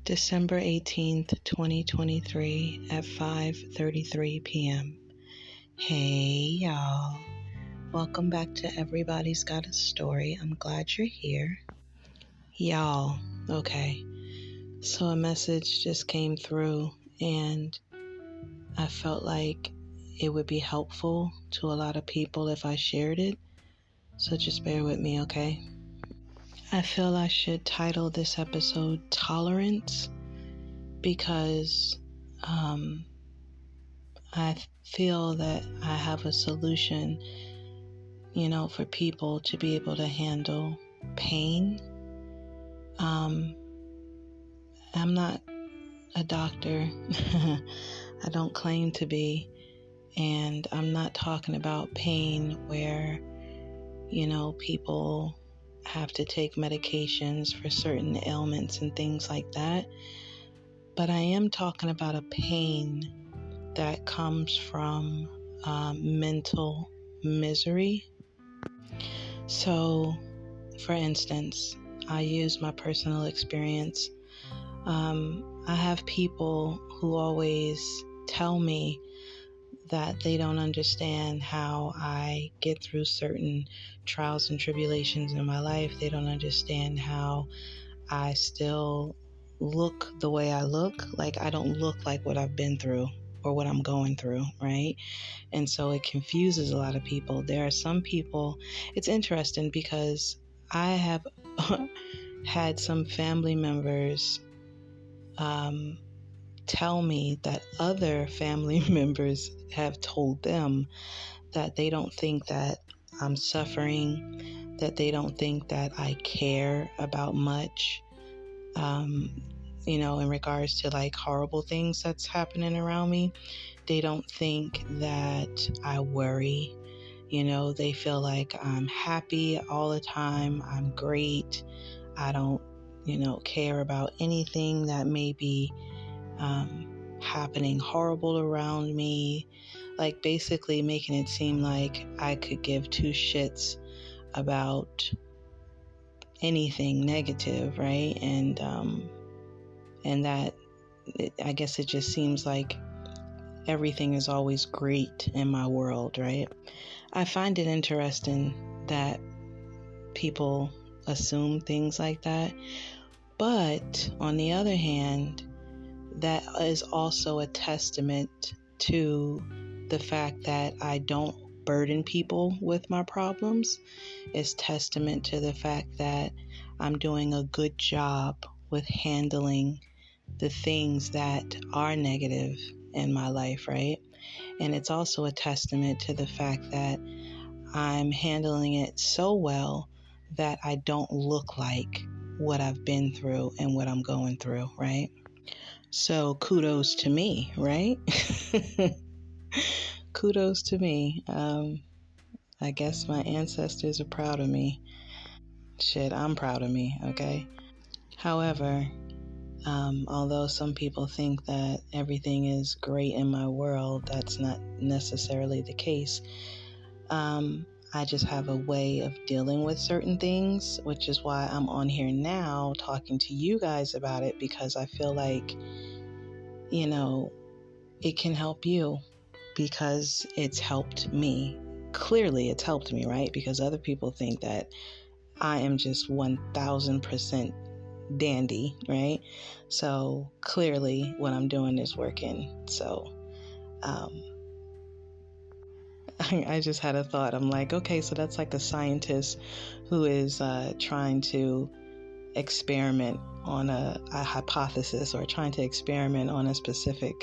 December 18th, 2023 at 5:33 p.m. Hey y'all, welcome back to Everybody's Got a Story. I'm glad you're here. Y'all, okay, so a message just came through and I felt like it would be helpful to a lot of people if I shared it, so just bear with me, okay? I feel I should title this episode Tolerance because I feel that I have a solution, for people to be able to handle pain. I'm not a doctor. I don't claim to be. And I'm not talking about pain where, people have to take medications for certain ailments and things like that. But I am talking about a pain that comes from mental misery. So, for instance, I use my personal experience. I have people who always tell me that they don't understand how I get through certain trials and tribulations in my life. They don't understand how I still look the way I look. Like I don't look like what I've been through or what I'm going through, right? And so it confuses a lot of people. There are some people, it's interesting because I have had some family members tell me that other family members have told them that they don't think that I'm suffering, that they don't think that I care about much, in regards to like horrible things that's happening around me. They don't think that I worry. They feel like I'm happy all the time. I'm great. I don't, care about anything that may be happening horrible around me. Like basically making it seem like I could give two shits about anything negative, right? And that I guess it just seems like everything is always great in my world, right? I find it interesting that people assume things like that. But on the other hand, that is also a testament to the fact that I don't burden people with my problems. It's testament to the fact that I'm doing a good job with handling the things that are negative in my life, right? And it's also a testament to the fact that I'm handling it so well that I don't look like what I've been through and what I'm going through, right? So kudos to me, right? Kudos to me. I guess my ancestors are proud of me. Shit, I'm proud of me, okay? However, although some people think that everything is great in my world, that's not necessarily the case. I just have a way of dealing with certain things, which is why I'm on here now talking to you guys about it, because I feel like, it can help you because it's helped me. Clearly, it's helped me, right? Because other people think that I am just 1000% dandy, right? So clearly what I'm doing is working. So I just had a thought. I'm like, okay, so that's like a scientist who is trying to experiment on a hypothesis or trying to experiment on a specific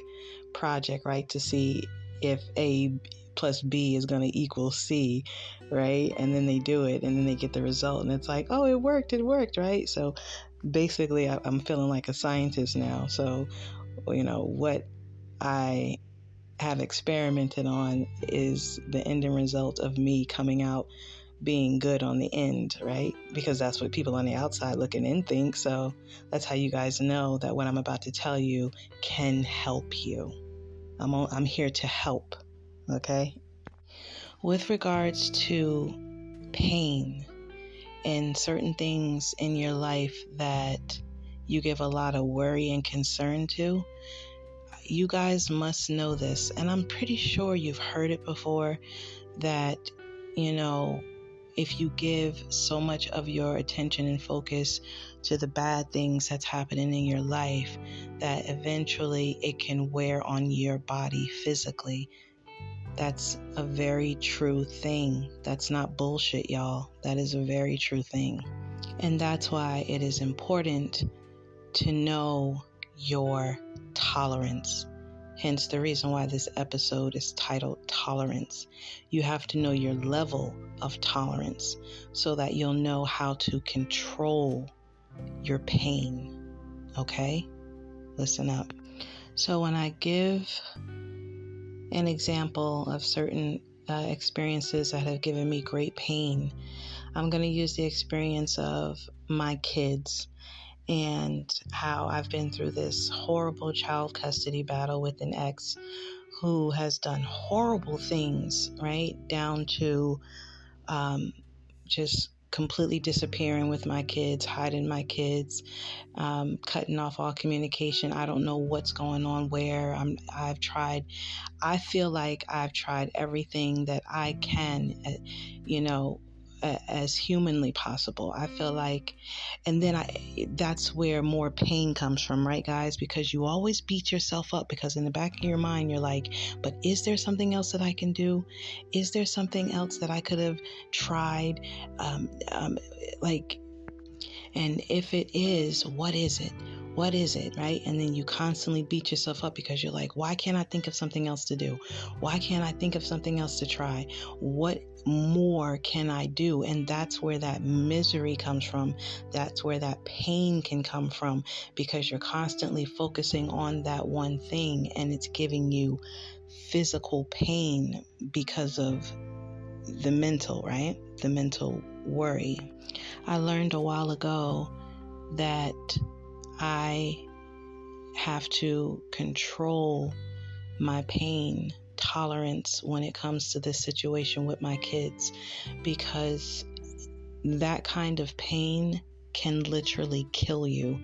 project, right? To see if A plus B is going to equal C, right? And then they do it and then they get the result and it's like, oh, it worked, right? So basically I'm feeling like a scientist now. So, what I have experimented on is the ending result of me coming out being good on the end, right? Because that's what people on the outside looking in think. So that's how you guys know that what I'm about to tell you can help you. I'm here to help, okay? With regards to pain and certain things in your life that you give a lot of worry and concern to, you guys must know this, and I'm pretty sure you've heard it before, that, if you give so much of your attention and focus to the bad things that's happening in your life, that eventually it can wear on your body physically. That's a very true thing. That's not bullshit, y'all. That is a very true thing. And that's why it is important to know your tolerance. Hence the reason why this episode is titled Tolerance. You have to know your level of tolerance so that you'll know how to control your pain. Okay? Listen up. So when I give an example of certain experiences that have given me great pain, I'm going to use the experience of my kids and how I've been through this horrible child custody battle with an ex who has done horrible things, right? Down to just completely disappearing with my kids, hiding my kids, cutting off all communication. I don't know what's going on where. I feel like I've tried everything that I can, as humanly possible. I feel like, and then that's where more pain comes from, right, guys? Because you always beat yourself up, because in the back of your mind, you're like, but is there something else that I can do? Is there something else that I could have tried? And if it is, what is it? What is it, right? And then you constantly beat yourself up because you're like, why can't I think of something else to do? Why can't I think of something else to try? What more can I do? And that's where that misery comes from. That's where that pain can come from, because you're constantly focusing on that one thing, and it's giving you physical pain because of the mental, right? The mental worry. I learned a while ago that I have to control my pain tolerance when it comes to this situation with my kids, because that kind of pain can literally kill you.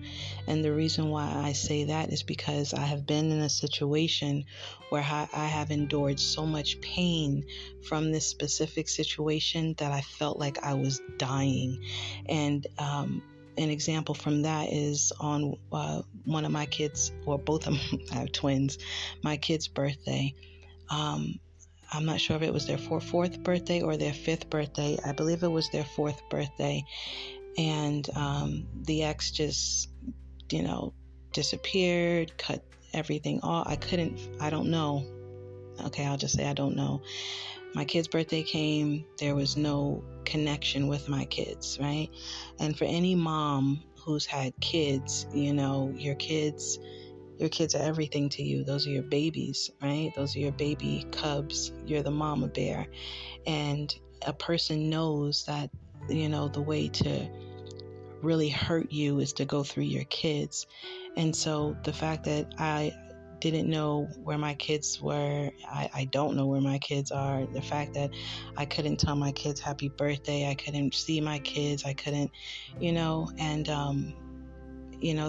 And the reason why I say that is because I have been in a situation where I have endured so much pain from this specific situation that I felt like I was dying. And an example from that is on one of my kids, or both of them, I have twins, my kid's birthday. I'm not sure if it was their fourth birthday or their fifth birthday. I believe it was their fourth birthday. And the ex just, disappeared, cut everything off. I don't know. Okay, I'll just say I don't know. My kid's birthday came, there was no connection with my kids, right? And for any mom who's had kids, your kids are everything to you. Those are your babies, right? Those are your baby cubs. You're the mama bear. And a person knows that, the way to really hurt you is to go through your kids. And so the fact that I didn't know where my kids were, I don't know where my kids are. The fact that I couldn't tell my kids happy birthday, I couldn't see my kids, I couldn't,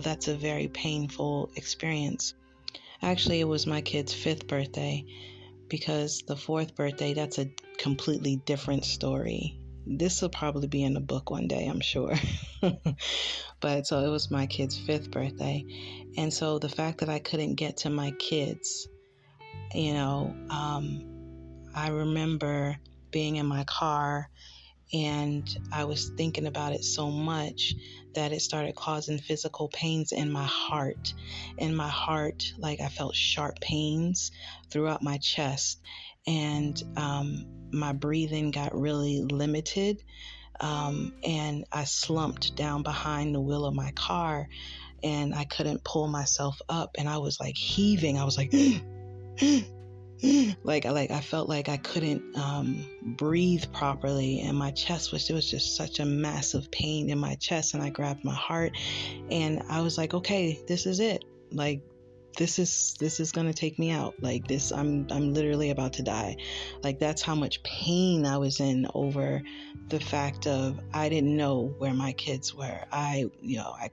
that's a very painful experience. Actually, it was my kid's fifth birthday, because the fourth birthday, that's a completely different story. This will probably be in a book one day, I'm sure. But so it was my kid's fifth birthday. And so the fact that I couldn't get to my kids, I remember being in my car, and I was thinking about it so much that it started causing physical pains in my heart. In my heart, like I felt sharp pains throughout my chest. And my breathing got really limited. And I slumped down behind the wheel of my car, and I couldn't pull myself up. And I was like heaving. I was like, like I felt like I couldn't breathe properly, and my chest there was just such a massive pain in my chest. And I grabbed my heart, and I was like, okay, this is it. Like, this is gonna take me out. Like this, I'm literally about to die. Like that's how much pain I was in over the fact of I didn't know where my kids were. I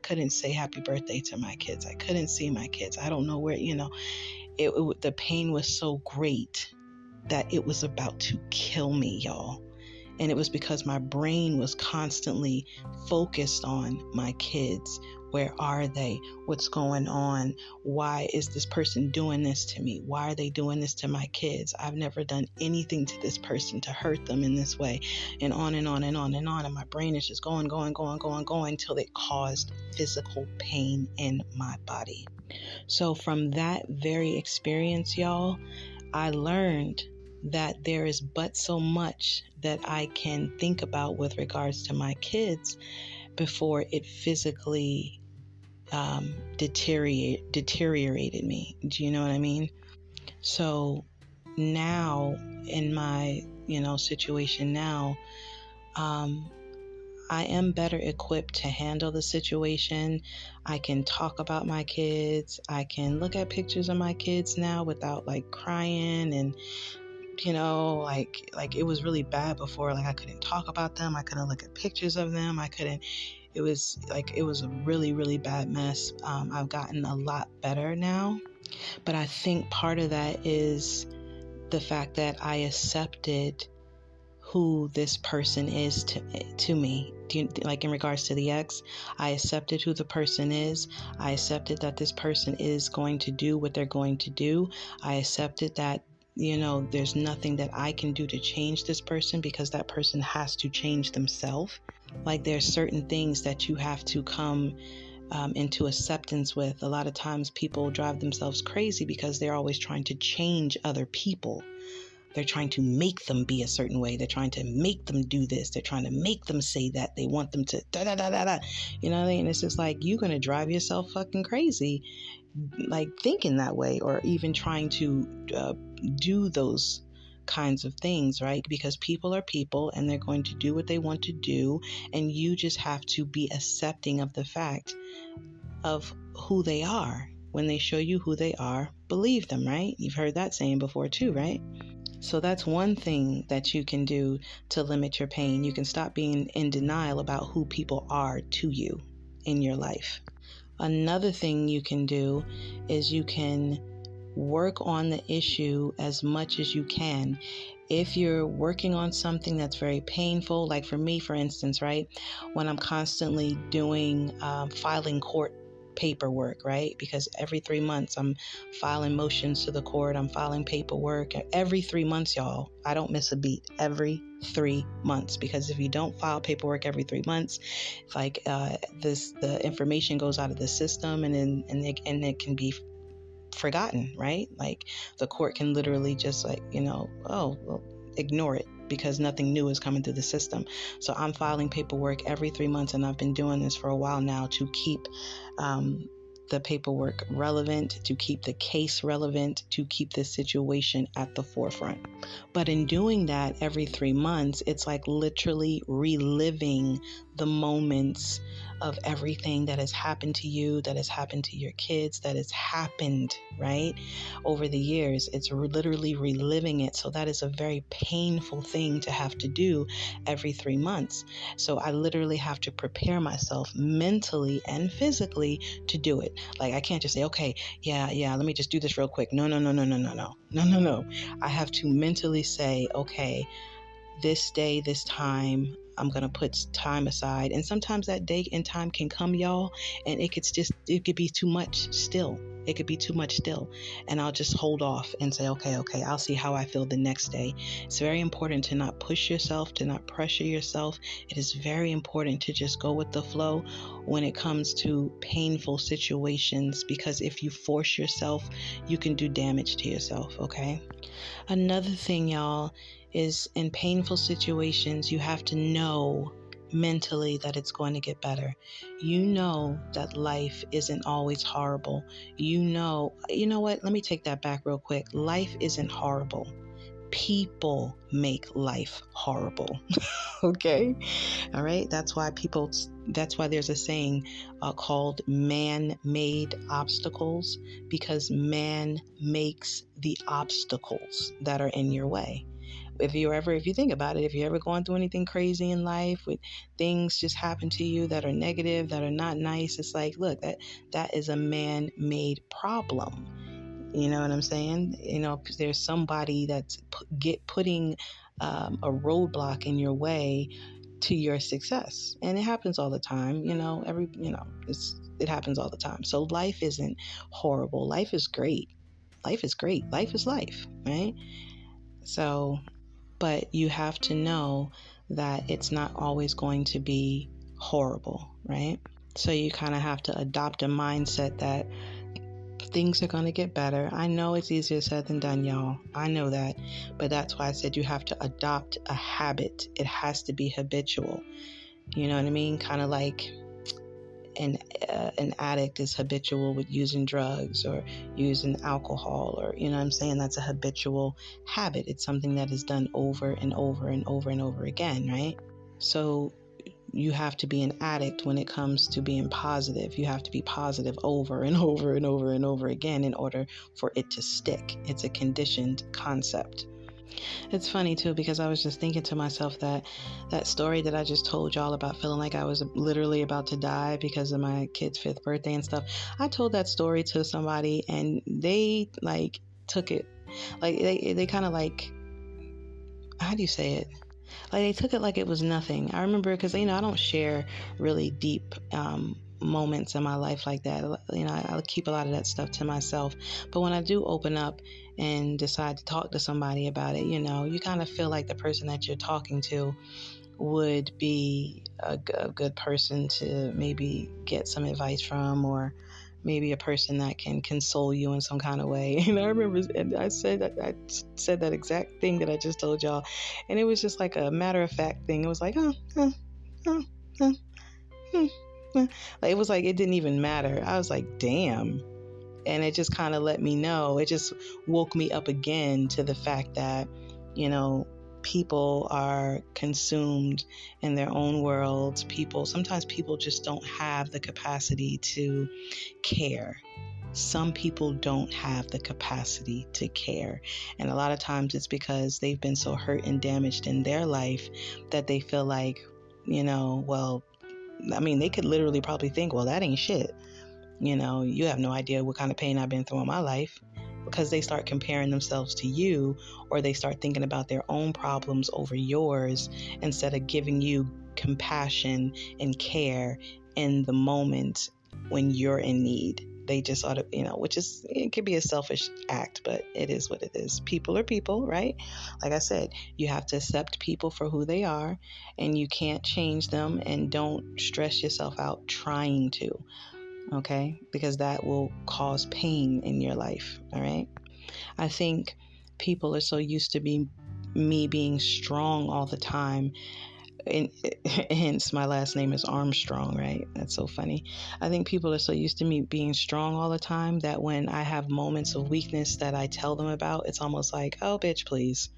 couldn't say happy birthday to my kids. I couldn't see my kids. I don't know where, the pain was so great that it was about to kill me, y'all. And it was because my brain was constantly focused on my kids. Where are they? What's going on? Why is this person doing this to me? Why are they doing this to my kids? I've never done anything to this person to hurt them in this way. And on and on and on and on. And my brain is just going until it caused physical pain in my body. So from that very experience, y'all, I learned that there is but so much that I can think about with regards to my kids before it physically deteriorated me. Do you know what I mean? So now in my situation now, I am better equipped to handle the situation. I can talk about my kids. I can look at pictures of my kids now without like crying and like it was really bad before. Like I couldn't talk about them. I couldn't look at pictures of them. It was a really, really bad mess. I've gotten a lot better now, but I think part of that is the fact that I accepted who this person is to me. Like in regards to the ex, I accepted who the person is. I accepted that this person is going to do what they're going to do. I accepted that there's nothing that I can do to change this person because that person has to change themselves. Like there's certain things that you have to come into acceptance with. A lot of times people drive themselves crazy because they're always trying to change other people. They're trying to make them be a certain way. They're trying to make them do this. They're trying to make them say that. They want them to da-da-da-da-da. You know what I mean? It's just like you're going to drive yourself fucking crazy like thinking that way or even trying to do those kinds of things, right? Because people are people and they're going to do what they want to do. And you just have to be accepting of the fact of who they are. When they show you who they are, believe them, right? You've heard that saying before too, right? So that's one thing that you can do to limit your pain. You can stop being in denial about who people are to you in your life. Another thing you can do is you can work on the issue as much as you can. If you're working on something that's very painful, like for me, for instance, right, when I'm constantly doing filing court paperwork, right? Because every 3 months I'm filing motions to the court, I'm filing paperwork every 3 months, y'all. I don't miss a beat every 3 months, because if you don't file paperwork every 3 months, like the information goes out of the system and it can be forgotten, right? Like the court can literally just ignore it because nothing new is coming through the system. So I'm filing paperwork every 3 months, and I've been doing this for a while now to keep the paperwork relevant, to keep the case relevant, to keep the situation at the forefront. But in doing that every 3 months, it's like literally reliving the moments of everything that has happened to you, that has happened to your kids, that has happened, right, over the years. It's literally reliving it. So that is a very painful thing to have to do every 3 months. So I literally have to prepare myself mentally and physically to do it. Like I can't just say, okay, yeah, let me just do this real quick. No. I have to mentally say, okay, this day, this time, I'm going to put time aside. And sometimes that day and time can come, y'all, and it could be too much still. It could be too much still. And I'll just hold off and say, okay, I'll see how I feel the next day. It's very important to not push yourself, to not pressure yourself. It is very important to just go with the flow when it comes to painful situations, because if you force yourself, you can do damage to yourself, okay? Another thing, y'all, is in painful situations, you have to know mentally that it's going to get better. You know that life isn't always horrible. You know what? Let me take that back real quick. Life isn't horrible. People make life horrible. Okay? All right? That's why there's a saying called man-made obstacles, because man makes the obstacles that are in your way. If you think about it, if you're ever going through anything crazy in life, with things just happen to you that are negative, that are not nice, it's like, look, that is a man-made problem. You know what I'm saying? There's somebody that's putting a roadblock in your way to your success, and it happens all the time. It happens all the time. So life isn't horrible. Life is great. Life is great. Life is life, right? So, but you have to know that it's not always going to be horrible, right? So you kind of have to adopt a mindset that things are going to get better. I know it's easier said than done, y'all. I know that. But that's why I said you have to adopt a habit. It has to be habitual. You know what I mean? Kind of like an addict is habitual with using drugs or using alcohol, or, you know what I'm saying? That's a habitual habit. It's something that is done over and over and over and over again, right? So you have to be an addict when it comes to being positive. You have to be positive over and over and over and over again in order for it to stick. It's a conditioned concept. It's funny too, because I was just thinking to myself that story that I just told y'all about feeling like I was literally about to die because of my kid's 5th birthday and stuff. I told that story to somebody and they took it, they kind of how do you say it? They took it like it was nothing. I remember, because, I don't share really deep moments in my life like that. I keep a lot of that stuff to myself. But when I do open up and decide to talk to somebody about it, you kind of feel like the person that you're talking to would be a good person to maybe get some advice from, or maybe a person that can console you in some kind of way. And I remember I said that exact thing that I just told y'all, and it was just like a matter-of-fact thing. It was like, it was like it didn't even matter. I was like, damn. And it just kind of let me know. It just woke me up again to the fact that, people are consumed in their own worlds. Sometimes people just don't have the capacity to care. Some people don't have the capacity to care. And a lot of times it's because they've been so hurt and damaged in their life that they feel like, they could literally probably think, well, that ain't shit. You have no idea what kind of pain I've been through in my life, because they start comparing themselves to you, or they start thinking about their own problems over yours instead of giving you compassion and care in the moment when you're in need. They just ought to, it could be a selfish act, but it is what it is. People are people, right? Like I said, you have to accept people for who they are, and you can't change them, and don't stress yourself out trying to. Okay? Because that will cause pain in your life. All right? I think people are so used to me being strong all the time. And hence my last name is Armstrong, right? That's so funny. I think people are so used to me being strong all the time that when I have moments of weakness that I tell them about, it's almost like, oh, bitch, please.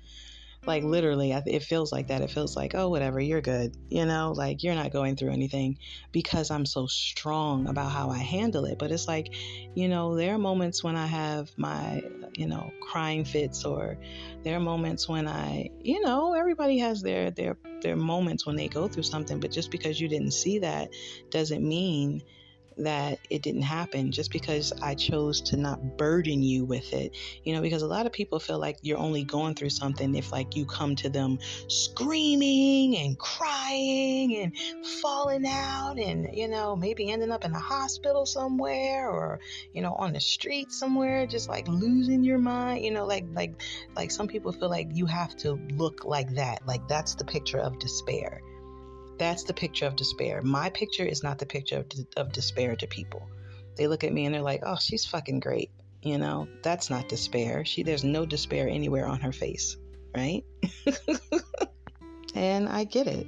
Like, literally, it feels like that. It feels like, oh, whatever, you're good. You're not going through anything, because I'm so strong about how I handle it. But it's like, there are moments when I have my, crying fits, or there are moments when everybody has their moments when they go through something. But just because you didn't see that doesn't mean that it didn't happen. Just because I chose to not burden you with it, because a lot of people feel like you're only going through something if you come to them screaming and crying and falling out and, maybe ending up in a hospital somewhere, or, on the street somewhere, just losing your mind, like some people feel like you have to look like that. Like, that's the picture of despair. That's the picture of despair. My picture is not the picture of despair to people. They look at me and they're like, oh, she's fucking great. That's not despair. There's no despair anywhere on her face, right? And I get it.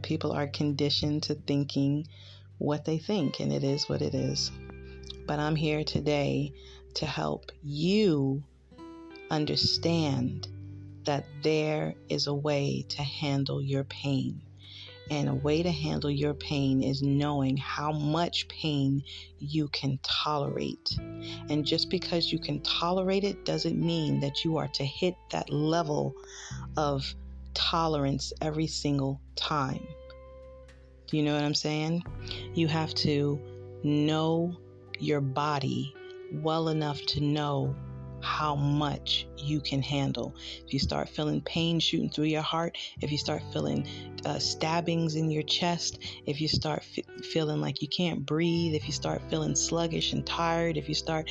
People are conditioned to thinking what they think, and it is what it is. But I'm here today to help you understand that there is a way to handle your pain. And a way to handle your pain is knowing how much pain you can tolerate. And just because you can tolerate it doesn't mean that you are to hit that level of tolerance every single time. Do you know what I'm saying? You have to know your body well enough to know how much you can handle. If you start feeling pain shooting through your heart, if you start feeling stabbings in your chest, if you start feeling like you can't breathe, if you start feeling sluggish and tired, if you start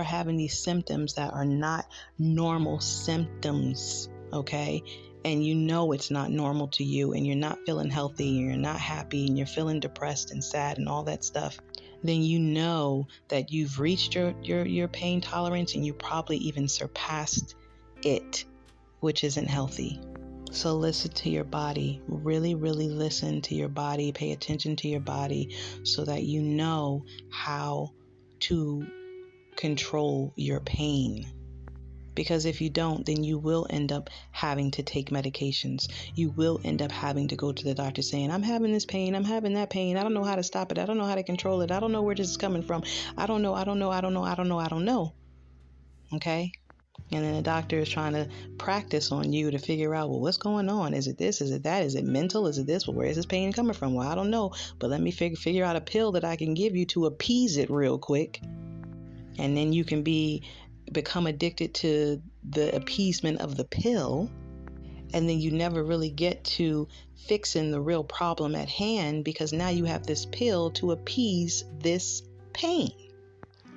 having these symptoms that are not normal symptoms, okay? And you know it's not normal to you, and you're not feeling healthy, and you're not happy, and you're feeling depressed and sad and all that stuff, then you know that you've reached your pain tolerance, and you probably even surpassed it, which isn't healthy. So listen to your body. Really, really listen to your body. Pay attention to your body so that you know how to control your pain. Because if you don't, then you will end up having to take medications. You will end up having to go to the doctor saying, I'm having this pain, I'm having that pain, I don't know how to stop it, I don't know how to control it, I don't know where this is coming from, I don't know. Okay? And then the doctor is trying to practice on you to figure out, well, what's going on? Is it this? Is it that? Is it mental? Is it this? Well, where is this pain coming from? Well, I don't know, but let me figure out a pill that I can give you to appease it real quick. And then you can become addicted to the appeasement of the pill, and then you never really get to fixing the real problem at hand, because now you have this pill to appease this pain.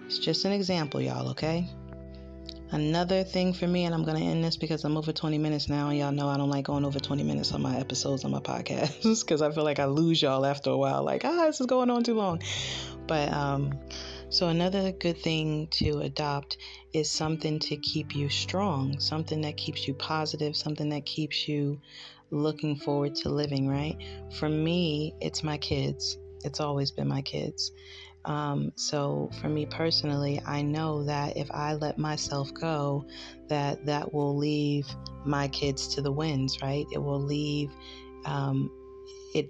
It's just an example, y'all, okay? Another thing for me, and I'm going to end this because I'm over 20 minutes now. Y'all know I don't like going over 20 minutes on my episodes on my podcast because I feel like I lose y'all after a while. Like, this is going on too long. But so another good thing to adopt is something to keep you strong, something that keeps you positive, something that keeps you looking forward to living, right? For me, it's my kids. It's always been my kids. So for me personally, I know that if I let myself go, that will leave my kids to the winds, right? It will leave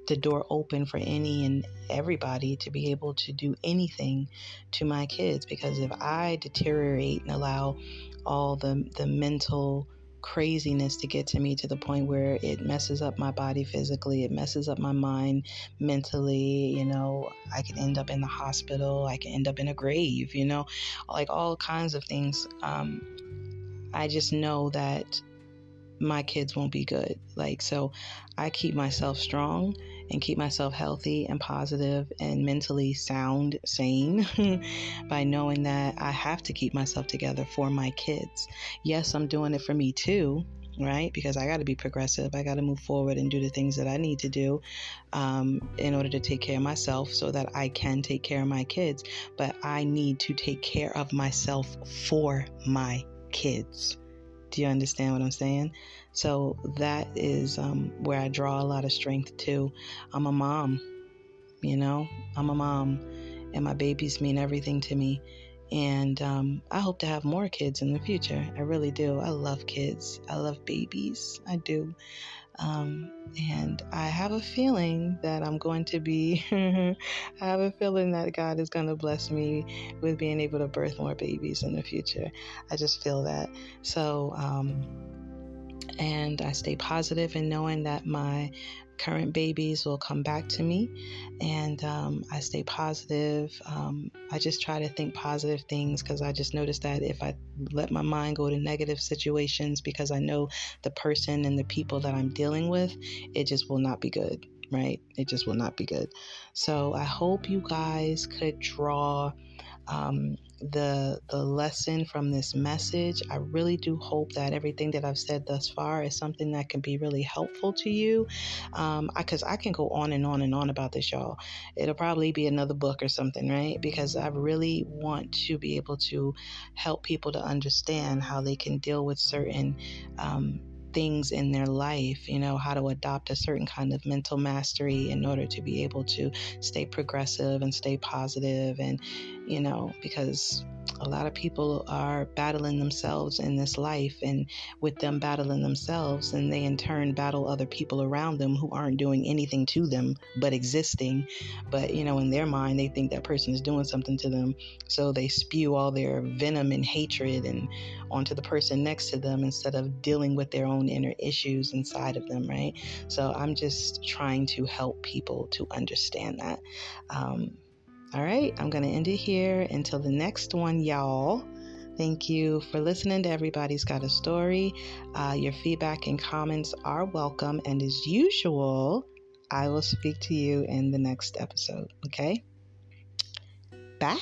the door open for any and everybody to be able to do anything to my kids. Because if I deteriorate and allow all the mental craziness to get to me to the point where it messes up my body physically, it messes up my mind mentally, I can end up in the hospital, I can end up in a grave, like all kinds of things. I just know that my kids won't be good. So I keep myself strong and keep myself healthy and positive and mentally sound, sane by knowing that I have to keep myself together for my kids. Yes, I'm doing it for me too, right? Because I got to be progressive. I got to move forward and do the things that I need to do in order to take care of myself so that I can take care of my kids. But I need to take care of myself for my kids. Do you understand what I'm saying? So that is where I draw a lot of strength too. I'm a mom, I'm a mom, and my babies mean everything to me. And I hope to have more kids in the future. I really do. I love kids. I love babies. I do. And I have a feeling that I'm going to be, I have a feeling that God is going to bless me with being able to birth more babies in the future. I just feel that. So, and I stay positive in knowing that my current babies will come back to me, and I stay positive. I just try to think positive things, because I just noticed that if I let my mind go to negative situations because I know the person and the people that I'm dealing with, it just will not be good, right? It just will not be good. So I hope you guys could draw the lesson from this message. I really do hope that everything that I've said thus far is something that can be really helpful to you, because I can go on and on and on about this, y'all. It'll probably be another book or something, right? Because I really want to be able to help people to understand how they can deal with certain things in their life, how to adopt a certain kind of mental mastery in order to be able to stay progressive and stay positive. And because A lot of people are battling themselves in this life, and with them battling themselves, and they in turn battle other people around them who aren't doing anything to them but existing. But in their mind, they think that person is doing something to them, so they spew all their venom and hatred and onto the person next to them instead of dealing with their own inner issues inside of them, right? So I'm just trying to help people to understand that. All right, I'm going to end it here. Until the next one, y'all. Thank you for listening to Everybody's Got a Story. Your feedback and comments are welcome. And as usual, I will speak to you in the next episode. Okay? Bye.